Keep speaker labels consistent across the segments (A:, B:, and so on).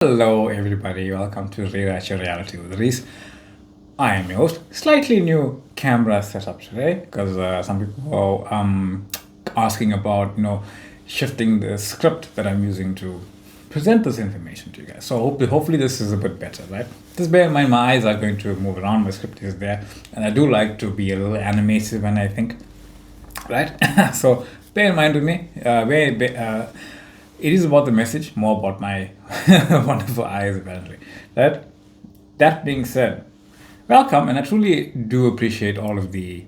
A: Hello, everybody. Welcome to Rewrite Your Reality with Reese. I am your host. Slightly new camera setup today because some people are asking about shifting the script that I'm using to present this information to you guys. So hopefully this is a bit better, right? Just bear in mind my eyes are going to move around. My script is there, and I do like to be a little animated when I think, right? So bear in mind with me. It is about the message, more about my wonderful eyes, apparently. That being said, welcome, and I truly do appreciate all of the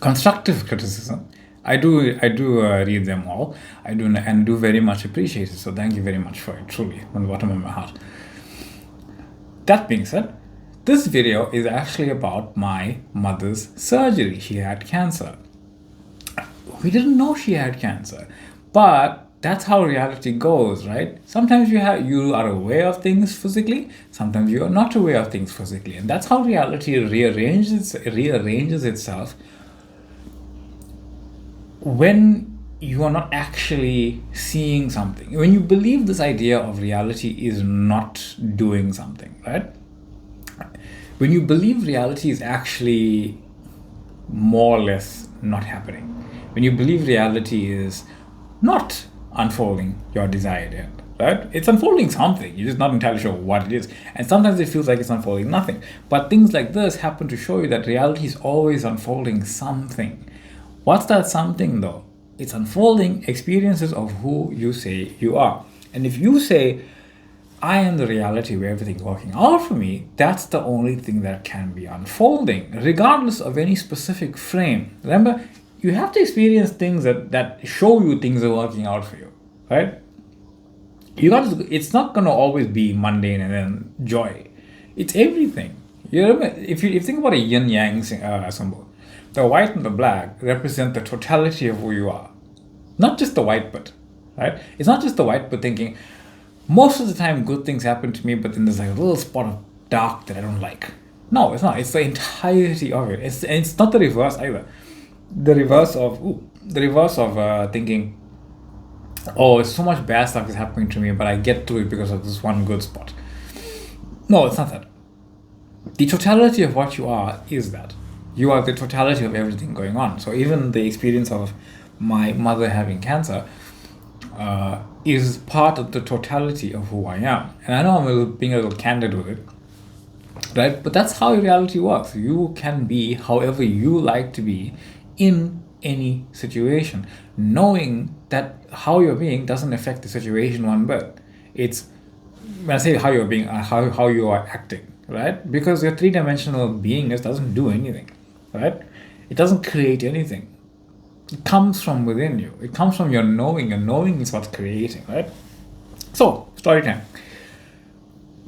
A: constructive criticism. I do read them all. I do very much appreciate it. So thank you very much for it, truly, from the bottom of my heart. That being said, this video is actually about my mother's surgery. She had cancer. We didn't know she had cancer, but that's how reality goes, right? Sometimes you are aware of things physically, sometimes you are not aware of things physically, and that's how reality rearranges itself when you are not actually seeing something. When you believe this idea of reality is not doing something, right? When you believe reality is actually more or less not happening, when you believe reality is not unfolding your desired end, right? It's unfolding something. You're just not entirely sure what it is. And sometimes it feels like it's unfolding nothing. But things like this happen to show you that reality is always unfolding something. What's that something though? It's unfolding experiences of who you say you are. And if you say, I am the reality where everything's working out for me, that's the only thing that can be unfolding, regardless of any specific frame. Remember, you have to experience things that show you things are working out for you, right? It's not going to always be mundane and then joy. It's everything. You remember, if you think about a yin yang symbol, the white and the black represent the totality of who you are, not just the white bit, right? It's not just the white bit thinking, most of the time good things happen to me, but then there's like a little spot of dark that I don't like. No, it's not. It's the entirety of it. It's not the reverse either. The reverse of thinking, oh, so much bad stuff is happening to me, but I get through it because of this one good spot. No, it's not that. The totality of what you are is that. You are the totality of everything going on. So even the experience of my mother having cancer is part of the totality of who I am. And I know I'm being a little candid with it, right? But that's how reality works. You can be however you like to be in any situation, knowing that how you're being doesn't affect the situation one bit. It's, when I say how you're being, how you are acting, right? Because your three-dimensional beingness doesn't do anything, right? It doesn't create anything. It comes from within you. It comes from your knowing. Your knowing is what's creating, right? So, story time.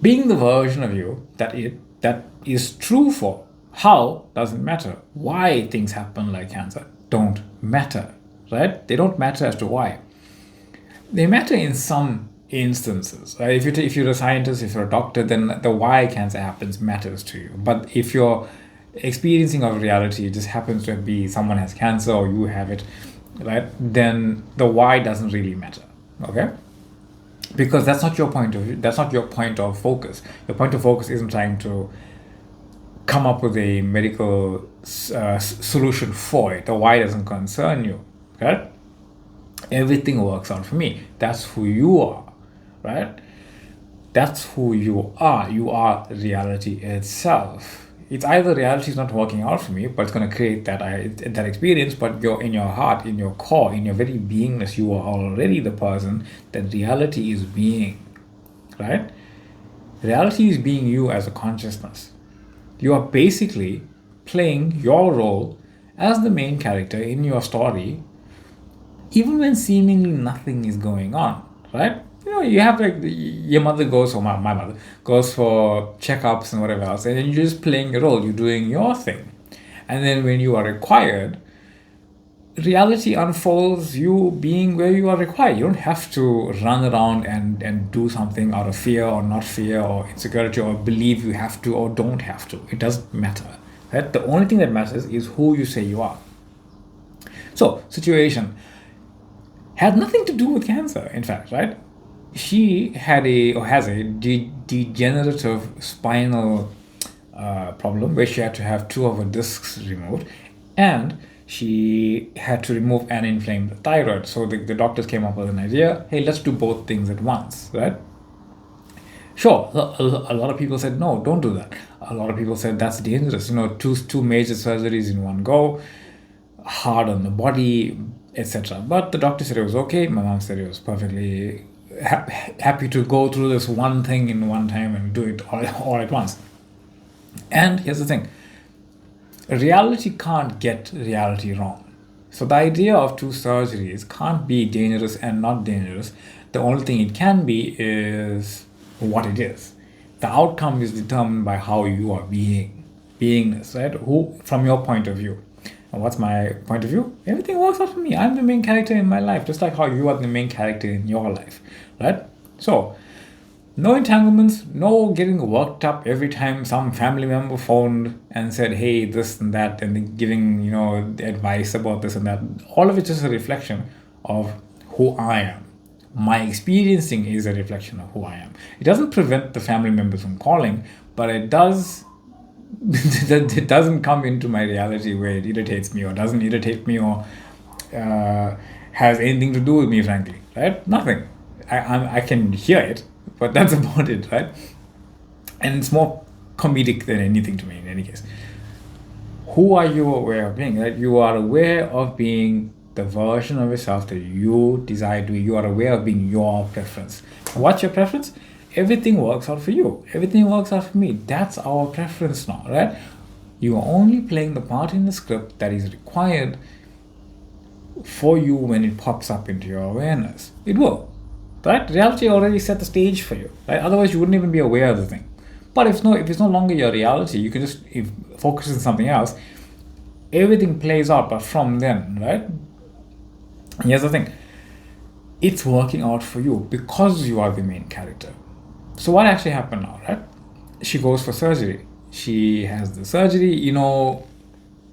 A: Being the version of you that is true for. How doesn't matter. Why things happen like cancer don't matter, right? They don't matter as to why. They matter in some instances, right? If you're a scientist, if you're a doctor, then the why cancer happens matters to you. But if you're experiencing of reality just happens to be someone has cancer or you have it, right? Then the why doesn't really matter, okay? Because that's not your point of view. That's not your point of focus. Your point of focus isn't trying to come up with a medical solution for it. The why doesn't concern you, right? Everything works out for me. That's who you are, right? That's who you are. You are reality itself. It's either reality is not working out for me, but it's going to create that experience. But you're in your heart, in your core, in your very beingness, you are already the person that reality is being, right? Reality is being you as a consciousness. You are basically playing your role as the main character in your story, even when seemingly nothing is going on, right? You have like your mother goes, or my mother goes for checkups and whatever else, and then you're just playing your role, you're doing your thing. And then when you are required, reality unfolds you being where you are required. You don't have to run around and do something out of fear or not fear or insecurity or believe you have to or don't have to. It doesn't matter. Right? The only thing that matters is who you say you are. So, situation had nothing to do with cancer, in fact, right? she had a or has a degenerative spinal problem where she had to have two of her discs removed, and she had to remove an inflamed thyroid. So the doctors came up with an idea: hey, let's do both things at once, right? Sure, a lot of people said no, don't do that. A lot of people said that's dangerous. Two major surgeries in one go, hard on the body, etc. But the doctor said it was okay. My mom said it was perfectly happy to go through this one thing in one time and do it all at once. And here's the thing: reality can't get reality wrong. So the idea of two surgeries can't be dangerous and not dangerous. The only thing it can be is what it is. The outcome is determined by how you are beingness, right? Who, from your point of view. And what's my point of view? Everything works out for me. I'm the main character in my life, just like how you are the main character in your life, right? So, no entanglements, no getting worked up every time some family member phoned and said, hey, this and that, and giving, advice about this and that. All of it is a reflection of who I am. My experiencing is a reflection of who I am. It doesn't prevent the family members from calling, but it does. It doesn't come into my reality where it irritates me or doesn't irritate me or has anything to do with me, frankly, right? Nothing. I can hear it, but that's about it, right? And it's more comedic than anything to me in any case. Who are you aware of being? Right? You are aware of being the version of yourself that you desire to be. You are aware of being your preference. What's your preference? Everything works out for you. Everything works out for me. That's our preference now, right? You are only playing the part in the script that is required for you when it pops up into your awareness. It will, right? Reality already set the stage for you, right? Otherwise, you wouldn't even be aware of the thing. But if it's no longer your reality, you can just focus on something else. Everything plays out, but from then, right? And here's the thing: it's working out for you because you are the main character. So what actually happened now, right? She goes for surgery. She has the surgery,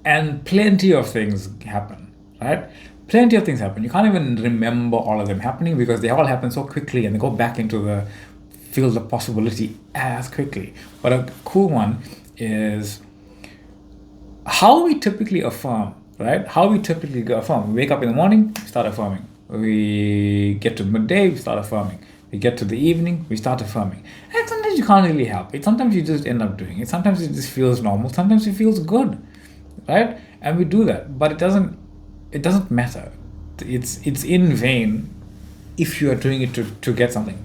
A: and plenty of things happen, right? Plenty of things happen. You can't even remember all of them happening because they all happen so quickly and they go back into the field of possibility as quickly. But a cool one is how we typically affirm, right? How we typically affirm. We wake up in the morning, we start affirming. We get to midday, we start affirming. We get to the evening, we start affirming. And sometimes you can't really help it. Sometimes you just end up doing it. Sometimes it just feels normal. Sometimes it feels good, right? And we do that. But it doesn't matter. It's in vain if you are doing it to get something.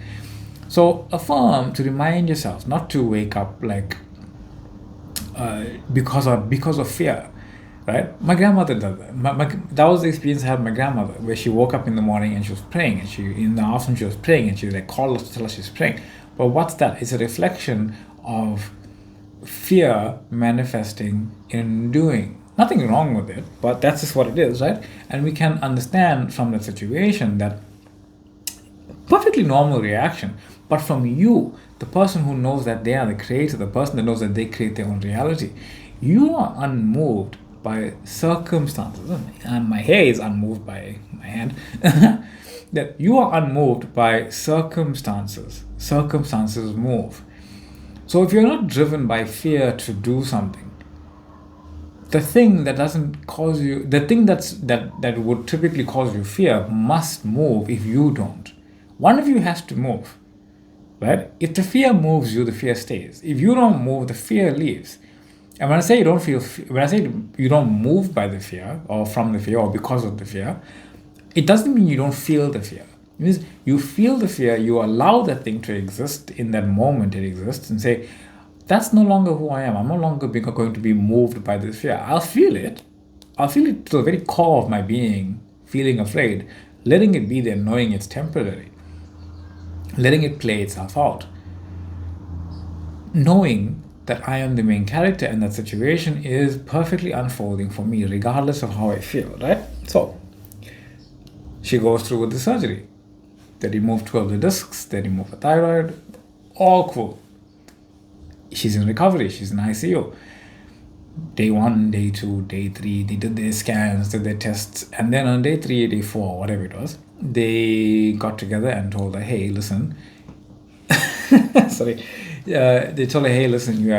A: So affirm to remind yourself not to wake up like because of fear, right? My grandmother did that. That was the experience I had with my grandmother, where she woke up in the morning and she was praying, and in the afternoon she was praying, and she like called us to tell us she's praying. But what's that? It's a reflection of fear manifesting in doing. Nothing wrong with it, but that's just what it is, right? And we can understand from that situation that perfectly normal reaction. But from you, the person who knows that they are the creator, the person that knows that they create their own reality, you are unmoved by circumstances. And my hair is unmoved by my hand. That you are unmoved by circumstances. Circumstances move. So if you're not driven by fear to do something, the thing that doesn't cause you, the thing that would typically cause you fear must move if you don't. One of you has to move, right? If the fear moves you, the fear stays. If you don't move, the fear leaves. And when I say you don't move by the fear or from the fear or because of the fear, it doesn't mean you don't feel the fear. It means you feel the fear, you allow that thing to exist in that moment it exists, and say, that's no longer who I am. I'm no longer going to be moved by this fear. I'll feel it. I'll feel it to the very core of my being, feeling afraid, letting it be there, knowing it's temporary, letting it play itself out. Knowing that I am the main character and that situation is perfectly unfolding for me, regardless of how I feel, right? So, she goes through with the surgery. They remove 2 of the discs, they remove the thyroid, all cool. She's in recovery, she's in ICU. Day 1, day 2, day 3, they did their scans, did their tests, and then on day 3, day 4, whatever it was, they got together and told her, hey, listen, sorry, they told her, hey, listen, you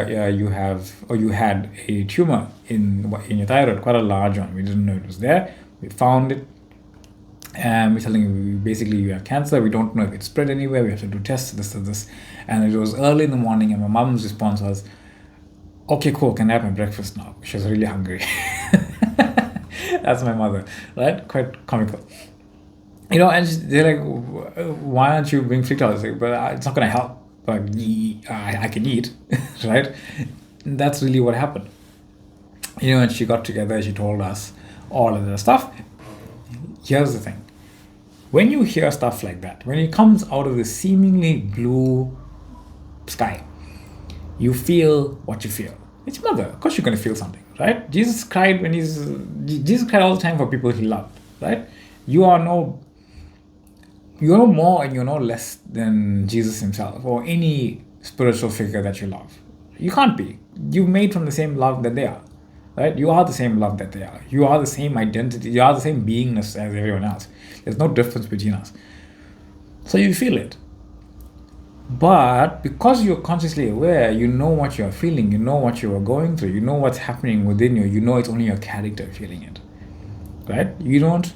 A: have, or you had a tumor in your thyroid, quite a large one. We didn't know it was there. We found it. And we're telling you, basically, you have cancer. We don't know if it's spread anywhere. We have to do tests, this. And it was early in the morning, and my mom's response was, okay, cool, can I have my breakfast now? She was really hungry. That's my mother, right? Quite comical. And they're like, why aren't you being freaked out? I was like, but it's not going to help. But I can eat, right? And that's really what happened. And she got together, she told us all of the stuff. Here's the thing. When you hear stuff like that, when it comes out of the seemingly blue sky, you feel what you feel. It's your mother. Of course you're going to feel something, right? Jesus cried all the time for people he loved, right? You're no more and you're no less than Jesus himself or any spiritual figure that you love. You can't be. You're made from the same love that they are, right? You are the same love that they are. You are the same identity. You are the same beingness as everyone else. There's no difference between us. So you feel it. But because you're consciously aware, you know what you're feeling, you know what you are going through, you know what's happening within you, you know it's only your character feeling it, right? You don't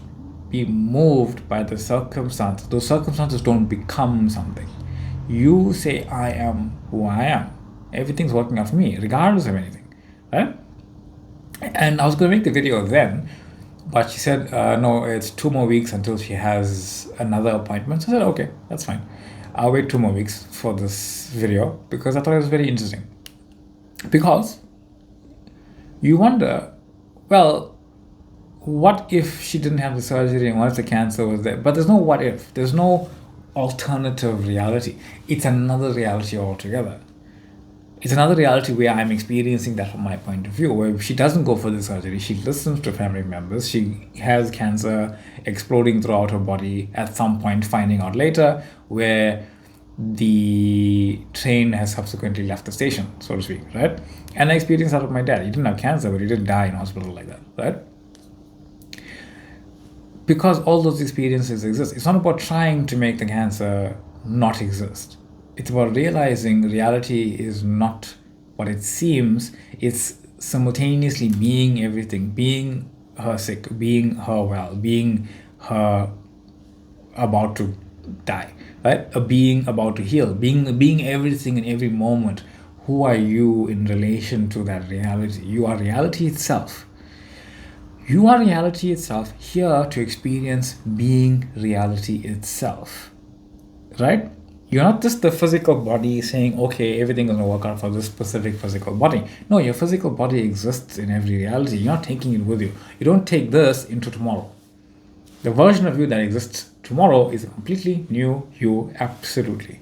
A: be moved by the circumstance. Those circumstances don't become something. You say, I am who I am. Everything's working out for me, regardless of anything, right? And I was going to make the video then, but she said, no, it's 2 more weeks until she has another appointment. So I said, okay, that's fine. I'll wait 2 more weeks for this video because I thought it was very interesting. Because you wonder, well, what if she didn't have the surgery and what if the cancer was there? But there's no what if. There's no alternative reality. It's another reality altogether. It's another reality where I'm experiencing that from my point of view, where she doesn't go for the surgery, she listens to family members, she has cancer exploding throughout her body at some point, finding out later, where the train has subsequently left the station, so to speak, right? And I experienced that with my dad. He didn't have cancer, but he didn't die in hospital like that, right? Because all those experiences exist. It's not about trying to make the cancer not exist. It's about realizing reality is not what it seems. It's simultaneously being everything, being her sick, being her well, being her about to die, right? A being about to heal, being everything in every moment. Who are you in relation to that reality? You are reality itself. You are reality itself, here to experience being reality itself, right? You're not just the physical body saying, okay, everything's going to work out for this specific physical body. No, your physical body exists in every reality. You're not taking it with you. You don't take this into tomorrow. The version of you that exists tomorrow is a completely new you, absolutely.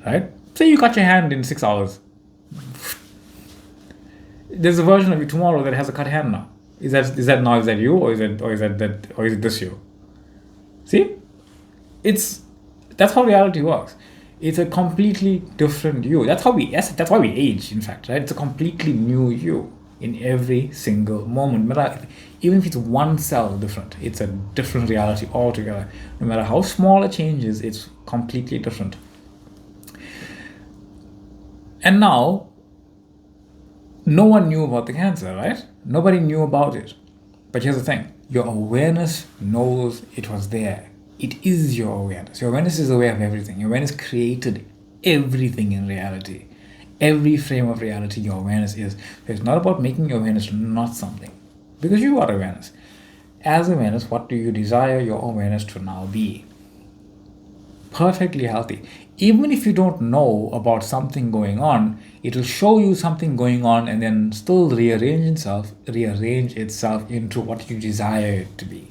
A: Right? Say you cut your hand in 6 hours. There's a version of you tomorrow that has a cut hand now. Is that you, or is it this you? See? That's how reality works. It's a completely different you. That's why we age, in fact, right? It's a completely new you in every single moment. Even if it's one cell different, it's a different reality altogether. No matter how small a change is, it's completely different. And now, no one knew about the cancer, right? Nobody knew about it. But here's the thing. Your awareness knows it was there. It is your awareness. Your awareness is aware of everything. Your awareness created everything in reality. Every frame of reality, your awareness is. It's not about making your awareness not something. Because you are awareness. As awareness, what do you desire your awareness to now be? Perfectly healthy. Even if you don't know about something going on, it will show you something going on and then still rearrange itself into what you desire it to be.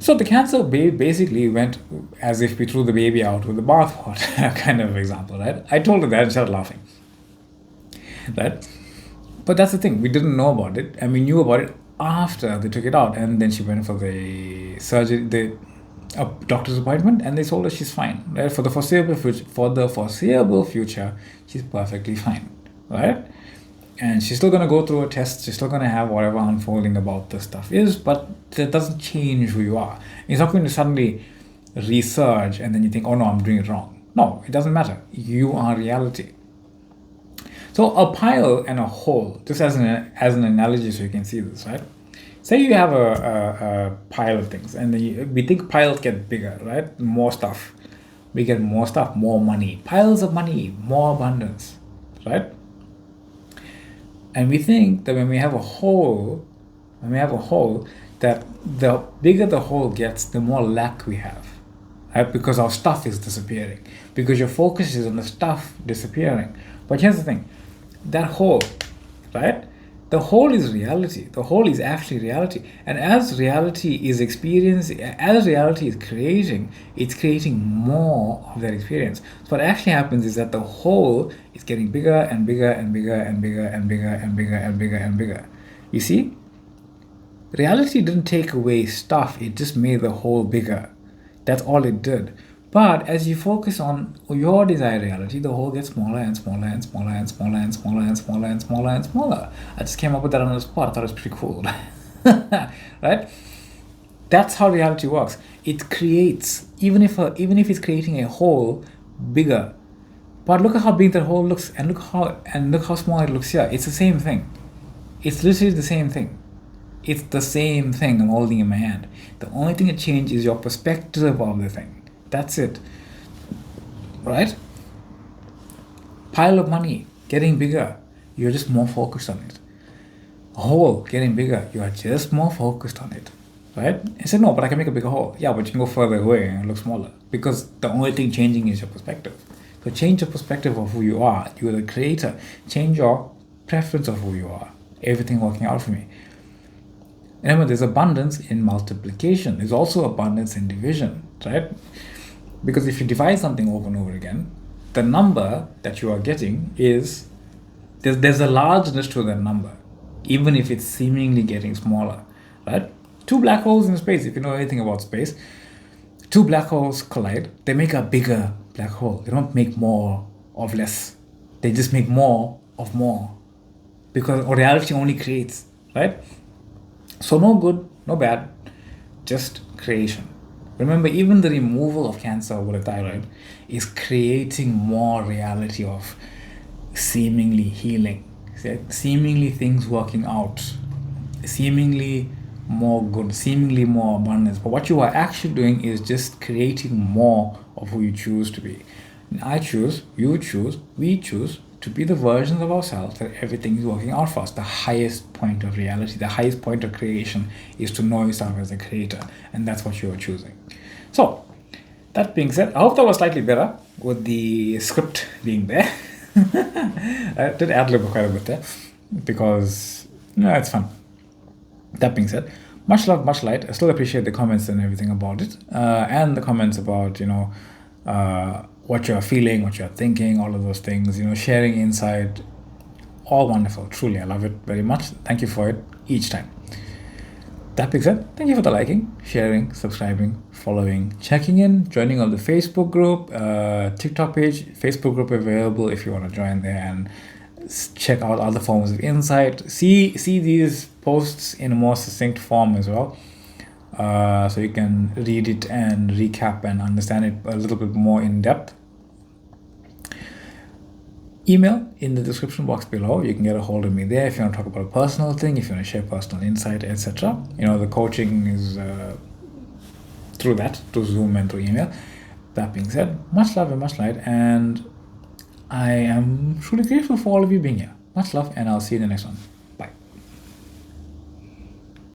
A: So the cancer basically went as if we threw the baby out with the bathwater, kind of example, right? I told her that and started laughing, right? But that's the thing, we didn't know about it, and we knew about it after they took it out, and then she went for the surgery, a doctor's appointment, and they told her she's fine, right? For the foreseeable future, she's perfectly fine, right? And she's still going to go through a test. She's still going to have whatever unfolding about this stuff is, but that doesn't change who you are. It's not going to suddenly resurge and then you think, oh no, I'm doing it wrong. No, it doesn't matter. You are reality. So a pile and a hole, just as an analogy so you can see this, right? Say you have a pile of things and then we think piles get bigger, right? More stuff. We get more stuff, more money. Piles of money, more abundance, right? And we think that when we have a hole, that the bigger the hole gets, the more lack we have, right? Because our stuff is disappearing. Because your focus is on the stuff disappearing. But here's the thing, that hole, right? The whole is reality. The whole is actually reality. And as reality is creating, it's creating more of that experience. So what actually happens is that the whole is getting bigger and bigger and bigger and bigger and bigger and bigger and bigger and bigger. You see? Reality didn't take away stuff, it just made the whole bigger. That's all it did. But as you focus on your desired reality, the whole gets smaller and smaller and smaller and smaller and smaller and smaller and smaller and smaller. I just came up with that on the spot. I thought it was pretty cool. Right? That's how reality works. It creates, even if it's creating a whole bigger. But look at how big that hole looks, and look how small it looks here. It's the same thing. It's literally the same thing. It's the same thing I'm holding in my hand. The only thing that changes is your perspective of the thing. That's it. Right? Pile of money getting bigger. You're just more focused on it. A hole getting bigger. You are just more focused on it. Right? I said, no, but I can make a bigger hole. Yeah, but you can go further away and it looks smaller. Because the only thing changing is your perspective. So change your perspective of who you are. You are the creator. Change your preference of who you are. Everything working out for me. Remember, there's abundance in multiplication. There's also abundance in division, right? Because if you divide something over and over again, the number that you are getting is, there's a largeness to that number, even if it's seemingly getting smaller, right? Two black holes in space, if you know anything about space, two black holes collide, they make a bigger black hole. They don't make more of less. They just make more of more. Because reality only creates, right? So no good, no bad, just creation. Remember, even the removal of cancer with a thyroid is creating more reality of seemingly healing, seemingly things working out, seemingly more good, seemingly more abundance. But what you are actually doing is just creating more of who you choose to be. And I choose, you choose, we choose to be the versions of ourselves that everything is working out for us. The highest point of reality, the highest point of creation is to know yourself as a creator, and that's what you are choosing. So, that being said, I hope that was slightly better with the script being there. I did ad-lib quite a bit there because, it's fun. That being said, much love, much light. I still appreciate the comments and everything about it, and the comments about, what you're feeling, what you're thinking, all of those things, sharing insight, all wonderful. Truly, I love it very much. Thank you for it each time. That being said, thank you for the liking, sharing, subscribing, following, checking in, joining on the Facebook group, TikTok page, Facebook group available if you want to join there and check out other forms of insight. See these posts in a more succinct form as well. So you can read it and recap and understand it a little bit more in depth. Email in the description box below. You can get a hold of me there if you want to talk about a personal thing, if you want to share personal insight, etc. The coaching is through Zoom and through email. That being said, much love and much light, and I am truly grateful for all of you being here. Much love, and I'll see you in the next one.